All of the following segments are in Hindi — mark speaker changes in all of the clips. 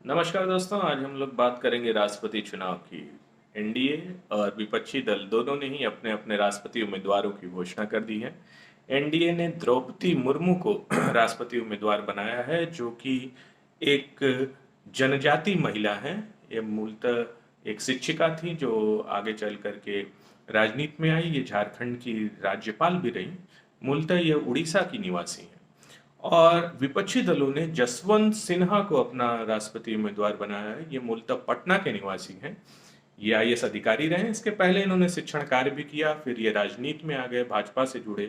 Speaker 1: नमस्कार दोस्तों, आज हम लोग बात करेंगे राष्ट्रपति चुनाव की। एनडीए और विपक्षी दल दोनों ने ही अपने अपने राष्ट्रपति उम्मीदवारों की घोषणा कर दी है। एनडीए ने द्रौपदी मुर्मू को राष्ट्रपति उम्मीदवार बनाया है, जो कि एक जनजाति महिला है। ये मूलतः एक शिक्षिका थी जो आगे चल करके राजनीति में आई। ये झारखंड की राज्यपाल भी रही। मूलतः ये उड़ीसा की निवासी है। और विपक्षी दलों ने जसवंत सिन्हा को अपना राष्ट्रपति उम्मीदवार बनाया है। ये मूलतः पटना के निवासी हैं। ये आईएएस अधिकारी रहे। इसके पहले इन्होंने शिक्षण कार्य भी किया, फिर ये राजनीति में आ गए, भाजपा से जुड़े।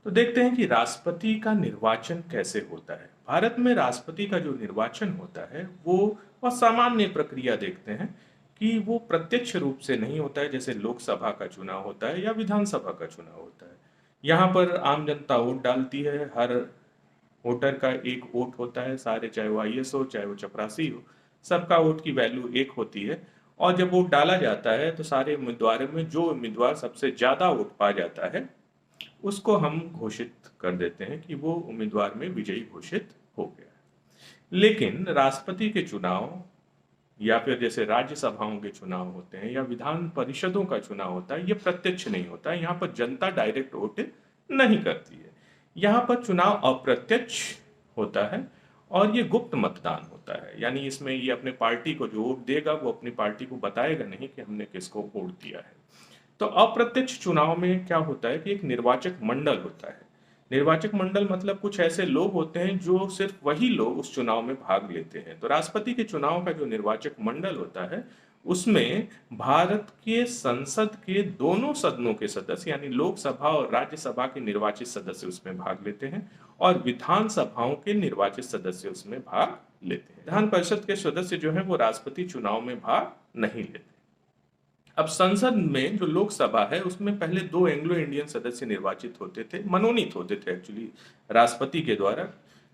Speaker 1: तो देखते हैं कि राष्ट्रपति का निर्वाचन कैसे होता है। भारत में राष्ट्रपति का जो निर्वाचन होता है वो असामान्य प्रक्रिया देखते हैं कि वो प्रत्यक्ष रूप से नहीं होता है, जैसे लोकसभा का चुनाव होता है या विधानसभा का चुनाव होता है। यहाँ पर आम जनता वोट डालती है। हर वोटर का एक वोट होता है। सारे, चाहे वो आईएएस हो चाहे वो चपरासी हो, सबका वोट की वैल्यू एक होती है। और जब वोट डाला जाता है तो सारे उम्मीदवारों में जो उम्मीदवार सबसे ज्यादा वोट पा जाता है उसको हम घोषित कर देते हैं कि वो उम्मीदवार में विजयी घोषित हो गया है। लेकिन राष्ट्रपति के चुनाव या फिर जैसे राज्यसभाओं के चुनाव होते हैं या विधान परिषदों का चुनाव होता है, ये प्रत्यक्ष नहीं होता है। यहाँ पर जनता डायरेक्ट वोट नहीं करती है। यहाँ पर चुनाव अप्रत्यक्ष होता है और ये गुप्त मतदान होता है। यानी इसमें ये अपने पार्टी को जो वोट देगा वो अपनी पार्टी को बताएगा नहीं कि हमने किसको वोट दिया है। तो अप्रत्यक्ष चुनाव में क्या होता है कि एक निर्वाचक मंडल होता है। निर्वाचक मंडल मतलब कुछ ऐसे लोग होते हैं जो सिर्फ वही लोग उस चुनाव में भाग लेते हैं। तो राष्ट्रपति के चुनाव का जो निर्वाचक मंडल होता है उसमें भारत के संसद के दोनों सदनों के सदस्य यानी लोकसभा और राज्यसभा के निर्वाचित सदस्य उसमें भाग लेते हैं और विधानसभाओं के निर्वाचित सदस्य उसमें भाग लेते हैं। विधान परिषद के सदस्य जो है वो राष्ट्रपति चुनाव में भाग नहीं लेते। अब संसद में जो लोकसभा है उसमें पहले दो एंग्लो इंडियन सदस्य निर्वाचित होते थे, मनोनीत होते थे एक्चुअली राष्ट्रपति के द्वारा।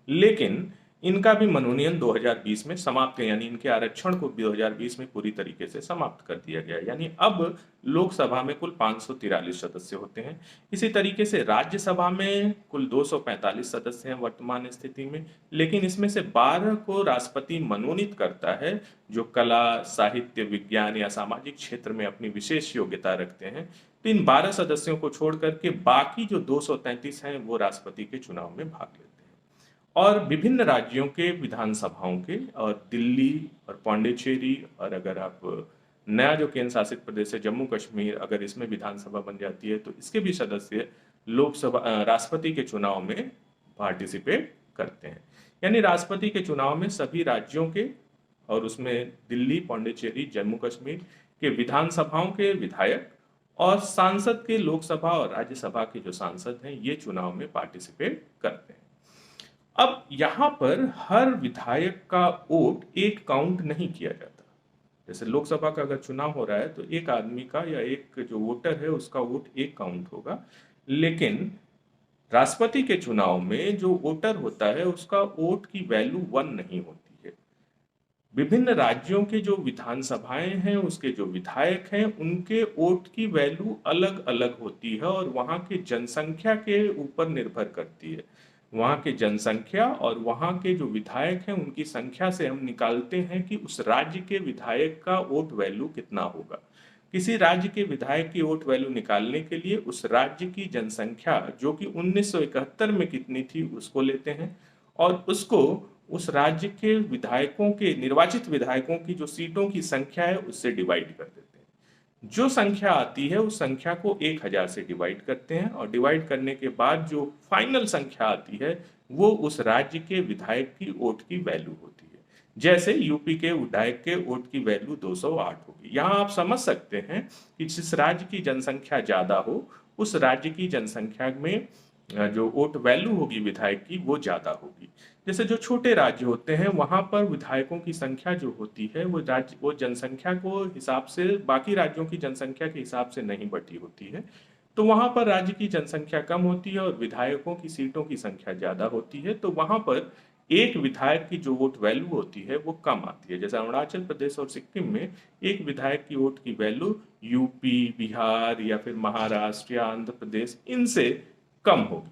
Speaker 1: लेकिन इनका भी मनोनयन 2020 में समाप्त है, यानी इनके आरक्षण को 2020 में पूरी तरीके से समाप्त कर दिया गया। यानी अब लोकसभा में कुल 543 सदस्य होते हैं। इसी तरीके से राज्यसभा में कुल 245 सदस्य हैं वर्तमान स्थिति में। लेकिन इसमें से 12 को राष्ट्रपति मनोनीत करता है जो कला, साहित्य, विज्ञान या सामाजिक क्षेत्र में अपनी विशेष योग्यता रखते हैं। तो इन 12 सदस्यों को छोड़ करके बाकी जो 233 हैं वो राष्ट्रपति के चुनाव में भाग लेते हैं। और विभिन्न राज्यों के विधानसभाओं के और दिल्ली और पौंडीचेरी और अगर आप नया जो केंद्र शासित प्रदेश है जम्मू कश्मीर, अगर इसमें विधानसभा बन जाती है तो इसके भी सदस्य लोकसभा राष्ट्रपति के चुनाव में पार्टिसिपेट करते हैं। यानी राष्ट्रपति के चुनाव में सभी राज्यों के और उसमें दिल्ली, पौंडीचेरी, जम्मू कश्मीर के विधानसभाओं के विधायक और सांसद के लोकसभा और राज्यसभा के जो सांसद हैं ये चुनाव में पार्टिसिपेट करते हैं। अब यहाँ पर हर विधायक का वोट एक काउंट नहीं किया जाता। जैसे लोकसभा का अगर चुनाव हो रहा है तो एक आदमी का या एक जो वोटर है उसका वोट एक काउंट होगा। लेकिन राष्ट्रपति के चुनाव में जो वोटर होता है उसका वोट की वैल्यू 1 नहीं होती है। विभिन्न राज्यों के जो विधानसभाएं हैं उसके जो विधायक हैं उनके वोट की वैल्यू अलग अलग होती है और वहां के जनसंख्या के ऊपर निर्भर करती है। वहां के जनसंख्या और वहां के जो विधायक हैं उनकी संख्या से हम निकालते हैं कि उस राज्य के विधायक का वोट वैल्यू कितना होगा। किसी राज्य के विधायक की वोट वैल्यू निकालने के लिए उस राज्य की जनसंख्या जो कि 1971 में कितनी थी उसको लेते हैं और उसको उस राज्य के विधायकों के निर्वाचित विधायकों की जो सीटों की संख्या है उससे डिवाइड कर देते हैं। जो संख्या आती है उस संख्या को 1000 से डिवाइड करते हैं और डिवाइड करने के बाद जो फाइनल संख्या आती है वो उस राज्य के विधायक की वोट की वैल्यू होती है। जैसे यूपी के विधायक के वोट की वैल्यू 208 होगी। यहाँ आप समझ सकते हैं कि जिस राज्य की जनसंख्या ज्यादा हो उस राज्य की जनसंख्या में जो वोट वैल्यू होगी विधायक की वो ज्यादा होगी। जैसे जो छोटे राज्य होते हैं वहां पर विधायकों की संख्या जो होती है वो जनसंख्या को हिसाब से बाकी राज्यों की जनसंख्या के हिसाब से नहीं बढ़ी होती है। तो वहां पर राज्य की जनसंख्या कम होती है और विधायकों की सीटों की संख्या ज्यादा होती है। तो वहां पर एक विधायक की जो वोट वैल्यू होती है वो कम आती है। जैसे अरुणाचल प्रदेश और सिक्किम में एक विधायक की वोट की वैल्यू यूपी, बिहार या फिर महाराष्ट्र या आंध्र प्रदेश इनसे कम होगी।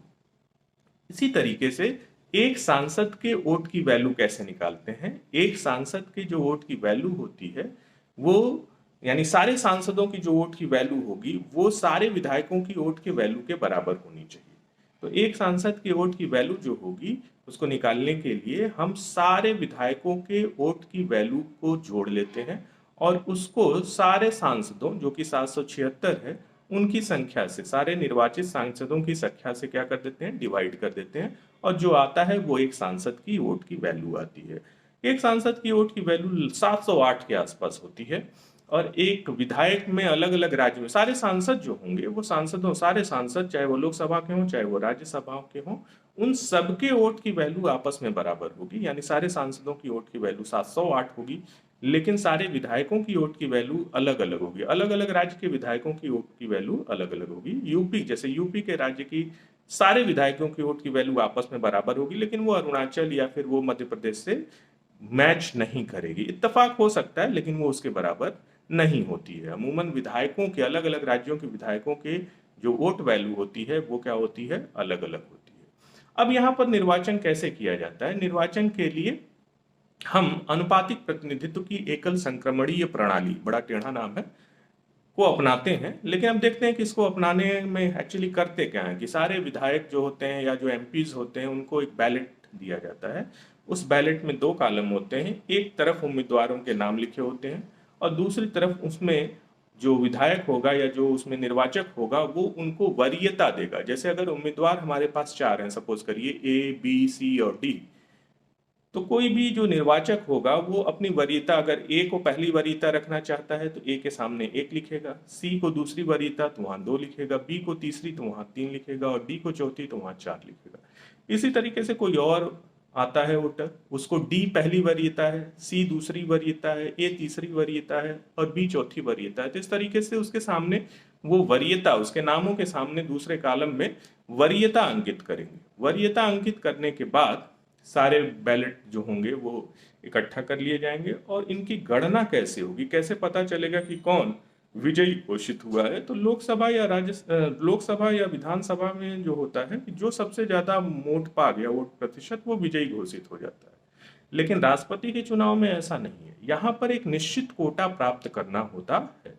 Speaker 1: इसी तरीके से एक सांसद के वोट की वैल्यू कैसे निकालते हैं? एक सांसद के जो वोट की वैल्यू होती है वो, यानी सारे सांसदों की जो वोट की वैल्यू होगी वो सारे विधायकों की वोट के वैल्यू के बराबर होनी चाहिए। तो एक सांसद के वोट की वैल्यू जो होगी उसको निकालने के लिए हम सारे विधायकों के वोट की वैल्यू को जोड़ लेते हैं और उसको सारे सांसदों जो कि 776 है उनकी संख्या से, सारे निर्वाचित सांसदों की संख्या से क्या कर देते हैं, डिवाइड कर देते हैं और जो आता है वो एक सांसद की वोट की वैल्यू आती है। एक सांसद की वोट की वैल्यू 708 के आसपास होती है और एक विधायक में अलग अलग राज्य में सारे सांसद जो होंगे वो सांसदों, सारे सांसद चाहे वो लोकसभा के हों चाहे वो राज्यसभा के हों, उन सबके वोट की वैल्यू आपस में बराबर होगी। यानी सारे सांसदों की वोट की वैल्यू 708 होगी, लेकिन सारे विधायकों की वोट की वैल्यू अलग अलग होगी। अलग अलग राज्य के विधायकों की वोट की वैल्यू अलग अलग होगी। यूपी, जैसे यूपी के राज्य की सारे विधायकों की वोट की वैल्यू आपस में बराबर होगी, लेकिन वो अरुणाचल या फिर वो मध्य प्रदेश से मैच नहीं करेगी। इत्तेफाक हो सकता है लेकिन वो उसके बराबर नहीं होती है। अमूमन विधायकों के, अलग अलग राज्यों के विधायकों के जो वोट वैल्यू होती है वो क्या होती है, अलग अलग होती है। अब यहाँ पर निर्वाचन कैसे किया जाता है? निर्वाचन के लिए हम अनुपातिक प्रतिनिधित्व की एकल संक्रमणीय प्रणाली, बड़ा टेढ़ा नाम है, को अपनाते हैं। लेकिन अब देखते हैं कि इसको अपनाने में एक्चुअली करते क्या है कि सारे विधायक जो होते हैं या जो एमपीज होते हैं उनको एक बैलेट दिया जाता है। उस बैलेट में दो कॉलम होते हैं, एक तरफ उम्मीदवारों के नाम लिखे होते हैं और दूसरी तरफ उसमें जो विधायक होगा या जो उसमें निर्वाचक होगा वो उनको वरीयता देगा। जैसे अगर उम्मीदवार हमारे पास चार हैं, सपोज करिए ए बी सी और डी, तो कोई भी जो निर्वाचक होगा वो अपनी वरीयता, अगर ए को पहली वरीयता रखना चाहता है तो ए के सामने एक लिखेगा, सी को दूसरी वरीयता तो वहां दो लिखेगा, बी को तीसरी तो वहां तीन लिखेगा और डी को चौथी तो वहां चार लिखेगा। इसी तरीके से कोई और आता है वोटर, उसको डी पहली वरीयता है, सी दूसरी वरीयता है, ए तीसरी वरीयता है और बी चौथी वरीयता है। तो इस तरीके से उसके सामने वो वरीयता, उसके नामों के सामने दूसरे कॉलम में वरीयता अंकित करेंगे। वरीयता अंकित करने के बाद सारे बैलेट जो होंगे वो इकट्ठा कर लिए जाएंगे और इनकी गणना कैसे होगी, कैसे पता चलेगा कि कौन विजयी घोषित हुआ है? तो लोकसभा या विधानसभा में जो होता है कि जो सबसे ज्यादा वोट भाग या वोट प्रतिशत, वो विजयी घोषित हो जाता है। लेकिन राष्ट्रपति के चुनाव में ऐसा नहीं है। यहाँ पर एक निश्चित कोटा प्राप्त करना होता है।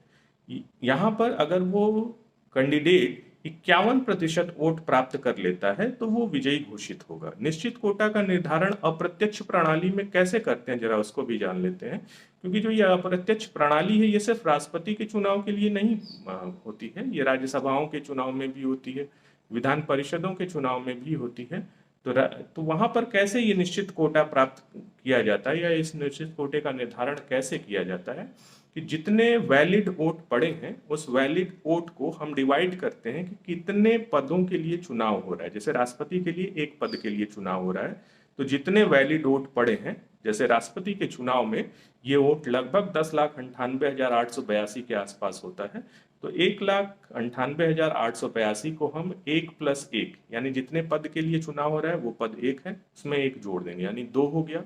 Speaker 1: यहाँ पर अगर वो कैंडिडेट 51% वोट प्राप्त कर लेता है तो वो विजयी घोषित होगा। निश्चित कोटा का निर्धारण अप्रत्यक्ष प्रणाली में कैसे करते हैं जरा उसको भी जान लेते हैं, क्योंकि जो ये अप्रत्यक्ष प्रणाली है ये सिर्फ राष्ट्रपति के चुनाव के लिए नहीं होती है, ये राज्यसभाओं के चुनाव में भी होती है, विधान परिषदों के चुनाव में भी होती है। तो वहां पर कैसे ये निश्चित कोटा प्राप्त किया जाता है या इस निश्चित कोटे का निर्धारण कैसे किया जाता है कि जितने वैलिड वोट पड़े हैं उस वैलिड वोट को हम डिवाइड करते हैं कि कितने पदों के लिए चुनाव हो रहा है। जैसे राष्ट्रपति के लिए एक पद के लिए चुनाव हो रहा है, तो जितने वैलिड वोट पड़े हैं, जैसे राष्ट्रपति के चुनाव में ये वोट लगभग 10,98,882 के आसपास होता है। तो 1,98,882 को हम 1+1, यानी जितने पद के लिए चुनाव हो रहा है वो पद एक है, उसमें एक जोड़ देंगे यानी 2 हो गया।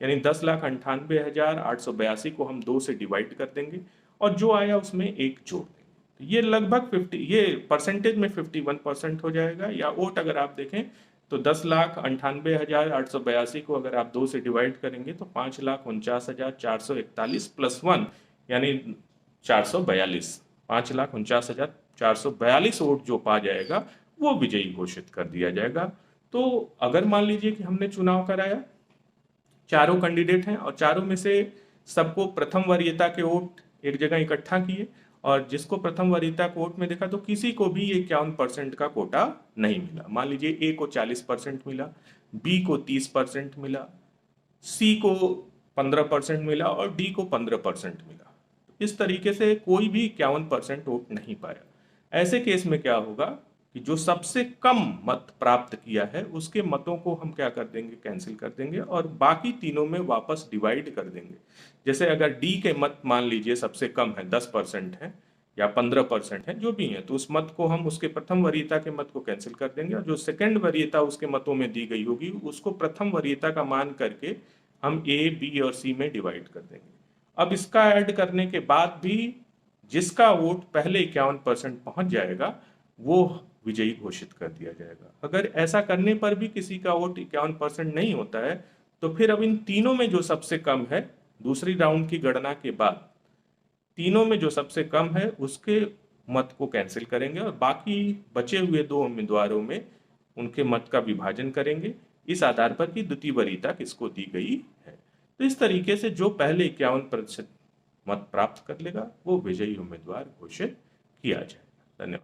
Speaker 1: यानी 10,98,882 को हम 2 से डिवाइड कर देंगे और जो आया उसमें एक जोड़ देंगे। तो ये लगभग 50, ये परसेंटेज में 51% हो जाएगा। या वोट अगर आप देखें तो 10,98,882 को अगर आप 2 से डिवाइड करेंगे तो 5,49,441 +1 यानी 442, 5,49,442 वोट जो पा जाएगा वो विजयी घोषित कर दिया जाएगा। तो अगर मान लीजिए कि हमने चुनाव कराया, चारों कैंडिडेट हैं और चारों में से सबको प्रथम वरीयता के वोट एक जगह इकट्ठा किए और जिसको प्रथम वरीयता के वोट में देखा तो किसी को भी 51% का कोटा नहीं मिला। मान लीजिए ए को 40% मिला, बी को 30% मिला, सी को 15% मिला और डी को 15% मिला। इस तरीके से कोई भी 51% वोट नहीं पाया। ऐसे केस में क्या होगा कि जो सबसे कम मत प्राप्त किया है उसके मतों को हम क्या कर देंगे, कैंसिल कर देंगे और बाकी तीनों में वापस डिवाइड कर देंगे। जैसे अगर डी के मत मान लीजिए सबसे कम है, 10% है या 15% है, जो भी है, तो उस मत को हम उसके प्रथम वरीयता के मत को कैंसिल कर देंगे और जो सेकंड वरीयता उसके मतों में दी गई होगी उसको प्रथम वरीयता का मान करके हम ए बी और सी में डिवाइड कर देंगे। अब इसका ऐड करने के बाद भी जिसका वोट पहले 51% पहुंच जाएगा वो विजयी घोषित कर दिया जाएगा। अगर ऐसा करने पर भी किसी का वोट 51% नहीं होता है, तो फिर अब इन तीनों में जो सबसे कम है, दूसरी राउंड की गणना के बाद तीनों में जो सबसे कम है उसके मत को कैंसिल करेंगे और बाकी बचे हुए दो उम्मीदवारों में उनके मत का विभाजन करेंगे, इस आधार पर कि द्वितीय वरीयता किसको दी गई है। तो इस तरीके से जो पहले 51% मत प्राप्त कर लेगा वो विजयी उम्मीदवार घोषित किया जाएगा। धन्यवाद।